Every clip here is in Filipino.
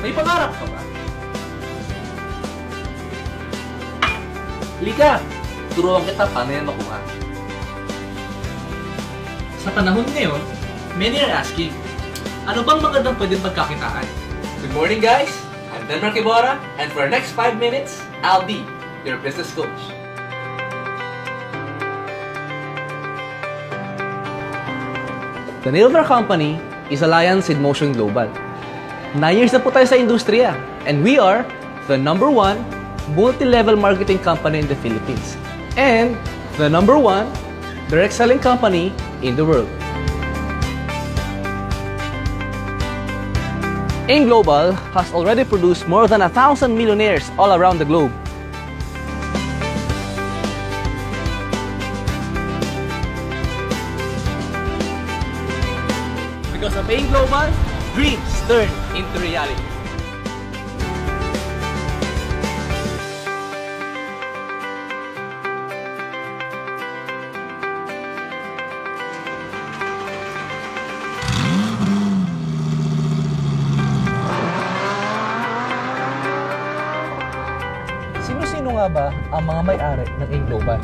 May pangarap ka ba? Lika, turuan kita paano yan makuha. Sa panahon ngayon, many are asking, ano bang magandang pwedeng pagkakitaan? Good morning guys, I'm Denmark Ibarra, and for the next 5 minutes, I'll be your business coach. The name of our company is Alliance in Motion Global. 9 years na po tayo sa industriya, and we are the #1 multi-level marketing company in the Philippines and the #1 direct selling company in the world. AIM Global has already produced more than 1,000 millionaires all around the globe. Because of AIM Global, dreams turn into reality. Sino-sino nga ba ang mga may-ari ng AIM Global?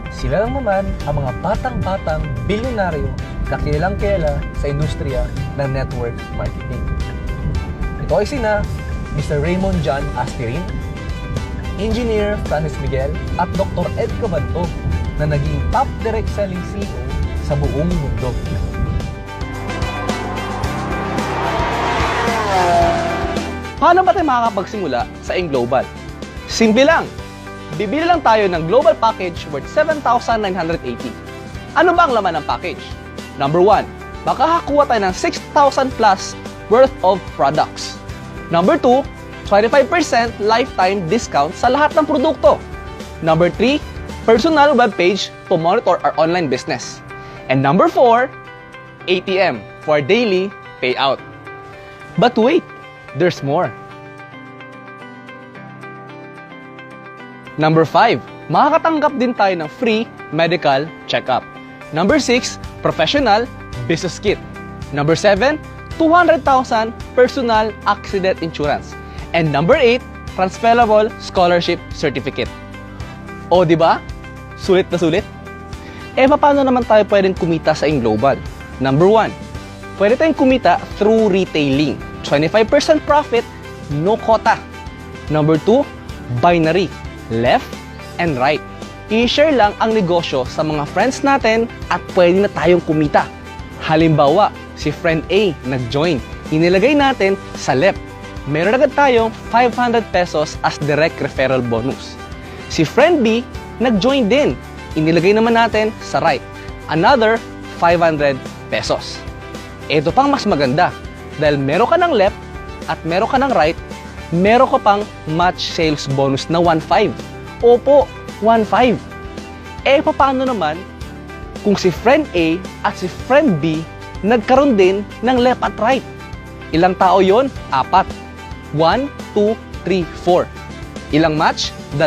Sila lang naman ang mga batang-batang bilyonaryo na kilalang-kilala sa industriya ng network marketing. Ito ay sina Mr. Raymond John Aspirin, Engineer Francis Miguel at Dr. Ed Cabanto na naging top direct selling CEO sa buong mundo. Paano ba tayo makakapagsimula sa AIM Global? Simple lang! Bibili lang tayo ng global package worth 7,980. Ano ba ang laman ng package? Number 1, makakakuha tayo ng 6,000 plus worth of products. Number 2, 25% lifetime discount sa lahat ng produkto. Number 3, personal webpage to monitor our online business. And number 4, ATM for daily payout. But wait, there's more. Number 5, makakatanggap din tayo ng free medical checkup. Number 6, professional business kit. Number 7, 200,000 personal accident insurance. And number 8, transferable scholarship certificate. O di ba? Sulit na sulit. Paano naman tayo pwedeng kumita sa AIM Global? Number 1, pwede tayong kumita through retailing. 25% profit, no quota. Number 2, binary. Left and right. I-share lang ang negosyo sa mga friends natin at pwede na tayong kumita. Halimbawa, si friend A nag-join. Inilagay natin sa left. Meron agad tayong 500 pesos as direct referral bonus. Si friend B nag-join din. Inilagay naman natin sa right. Another 500 pesos. Ito pang mas maganda. Dahil meron ka ng left at meron ka ng right, meron ka pang match sales bonus na 1.5. Opo, 1.5. Paano naman kung si friend A at si friend B nagkaroon din ng left at right? Ilang tao yon? 4. 1, 2, 3, 4. Ilang match? 2.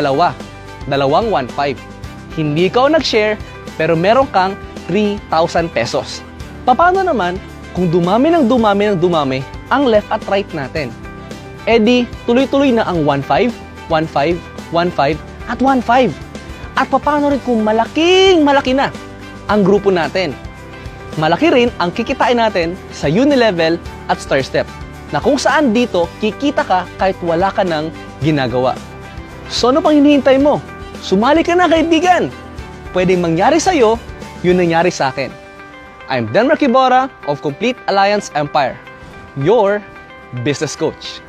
Dalawang 1.5. Hindi ikaw nag-share pero meron kang 3,000 pesos. Paano naman kung dumami ang left at right natin? Di tuloy-tuloy na ang 1.5, 1.5, 1.5, at 1.5. At paano rin kung malaki na ang grupo natin? Malaki rin ang kikitain natin sa Unilevel at Star Step, na kung saan dito kikita ka kahit wala ka ng ginagawa. So ano pang hinihintay mo? Sumali ka na, kaibigan! Pwedeng mangyari sa'yo, yun nangyari sa akin. I'm Denmark Ibarra of Complete Alliance Empire, your business coach.